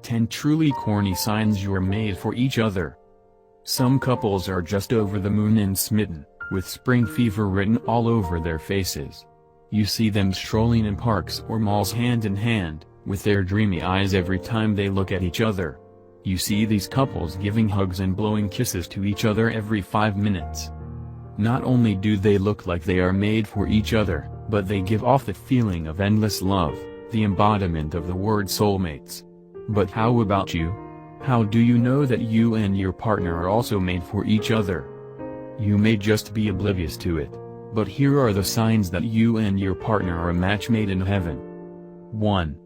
10 truly corny signs you're made for each other. Some couples are just over the moon and smitten, with spring fever written all over their faces. You see them strolling in parks or malls hand in hand, with their dreamy eyes every time they look at each other. You see these couples giving hugs and blowing kisses to each other every 5 minutes. Not only do they look like they are made for each other, but they give off the feeling of endless love, the embodiment of the word soulmates. But how about you? How do you know that you and your partner are also made for each other? You may just be oblivious to it, but here are the signs that you and your partner are a match made in heaven. 1.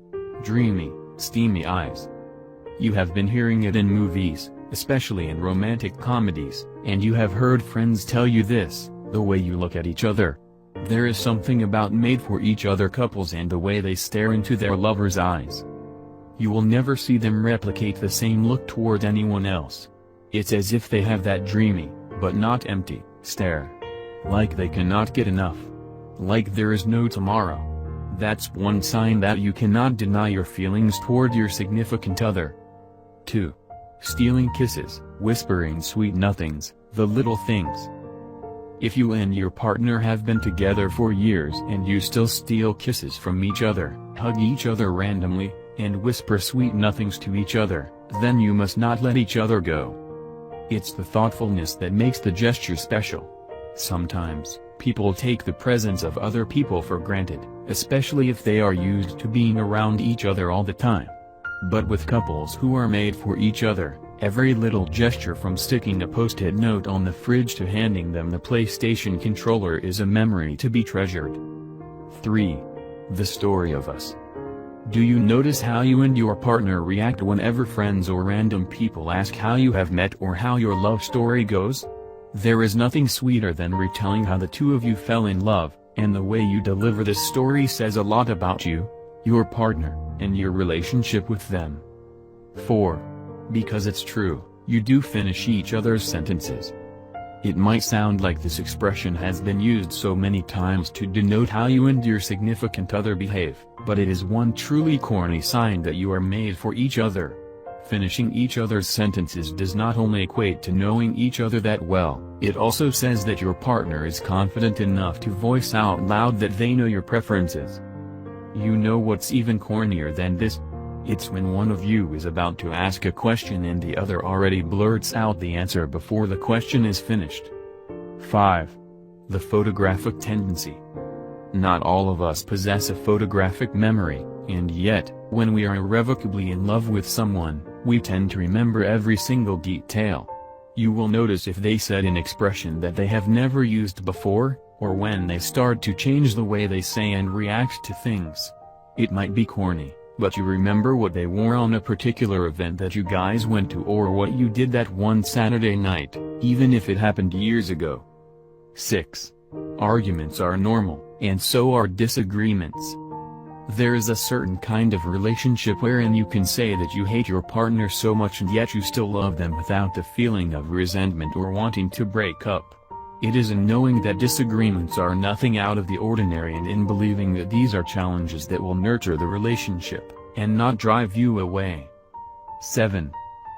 Dreamy, steamy eyes. You have been hearing it in movies, especially in romantic comedies, and you have heard friends tell you this, the way you look at each other. There is something about made-for-each-other couples and the way they stare into their lover's eyes. You will never see them replicate the same look toward anyone else. It's as if they have that dreamy, but not empty, stare. Like they cannot get enough. Like there is no tomorrow. That's one sign that you cannot deny your feelings toward your significant other. 2. Stealing kisses, whispering sweet nothings, the little things. If you and your partner have been together for years and you still steal kisses from each other, hug each other randomly, and whisper sweet nothings to each other, then you must not let each other go. It's the thoughtfulness that makes the gesture special. Sometimes, people take the presence of other people for granted, especially if they are used to being around each other all the time. But with couples who are made for each other, every little gesture from sticking a post-it note on the fridge to handing them the PlayStation controller is a memory to be treasured. 3. The story of us. Do you notice how you and your partner react whenever friends or random people ask how you have met or how your love story goes? There is nothing sweeter than retelling how the two of you fell in love, and the way you deliver this story says a lot about you, your partner, and your relationship with them. 4. Because it's true, you do finish each other's sentences. It might sound like this expression has been used so many times to denote how you and your significant other behave, but it is one truly corny sign that you are made for each other. Finishing each other's sentences does not only equate to knowing each other that well, it also says that your partner is confident enough to voice out loud that they know your preferences. You know what's even cornier than this? It's when one of you is about to ask a question and the other already blurts out the answer before the question is finished. 5. The photographic tendency. Not all of us possess a photographic memory, and yet, when we are irrevocably in love with someone, we tend to remember every single detail. You will notice if they said an expression that they have never used before, or when they start to change the way they say and react to things. It might be corny, but you remember what they wore on a particular event that you guys went to or what you did that one Saturday night, even if it happened years ago. 6. Arguments are normal, and so are disagreements. There is a certain kind of relationship wherein you can say that you hate your partner so much and yet you still love them without the feeling of resentment or wanting to break up. It is in knowing that disagreements are nothing out of the ordinary and in believing that these are challenges that will nurture the relationship, and not drive you away. 7.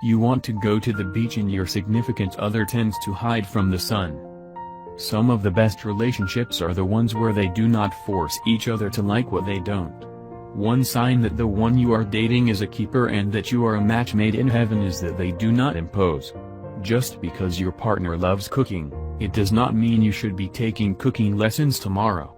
You want to go to the beach and your significant other tends to hide from the sun. Some of the best relationships are the ones where they do not force each other to like what they don't. One sign that the one you are dating is a keeper and that you are a match made in heaven is that they do not impose. Just because your partner loves cooking, it does not mean you should be taking cooking lessons tomorrow.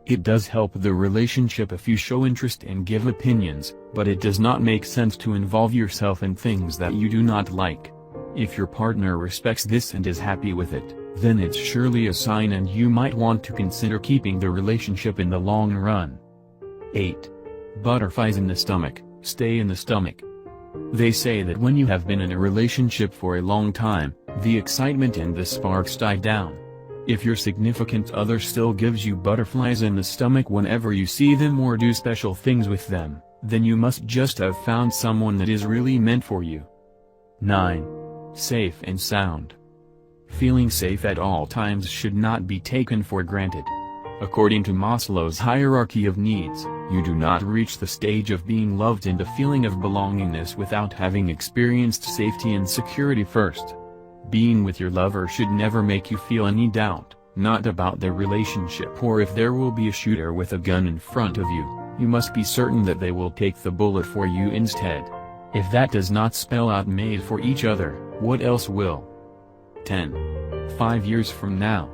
It does help the relationship if you show interest and give opinions, but it does not make sense to involve yourself in things that you do not like. If your partner respects this and is happy with it, then it's surely a sign and you might want to consider keeping the relationship in the long run. 8. Butterflies in the stomach, stay in the stomach. They say that when you have been in a relationship for a long time, the excitement and the sparks die down. If your significant other still gives you butterflies in the stomach whenever you see them or do special things with them, then you must just have found someone that is really meant for you. 9. Safe and sound. Feeling safe at all times should not be taken for granted. According to Maslow's hierarchy of needs, you do not reach the stage of being loved and a feeling of belongingness without having experienced safety and security first. Being with your lover should never make you feel any doubt, not about their relationship or if there will be a shooter with a gun in front of you. You must be certain that they will take the bullet for you instead. If that does not spell out made for each other, what else will? 10. 5 years from now.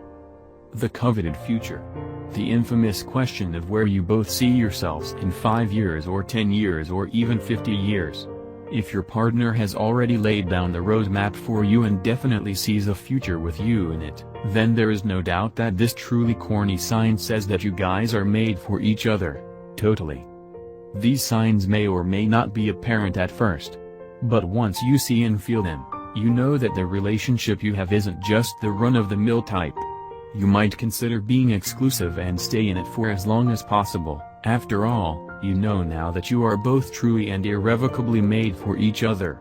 The coveted future. The infamous question of where you both see yourselves in 5 years or 10 years or even 50 years. If your partner has already laid down the roadmap for you and definitely sees a future with you in it, then there is no doubt that this truly corny sign says that you guys are made for each other. Totally. These signs may or may not be apparent at first. But once you see and feel them, you know that the relationship you have isn't just the run-of-the-mill type. You might consider being exclusive and stay in it for as long as possible. After all, you know now that you are both truly and irrevocably made for each other.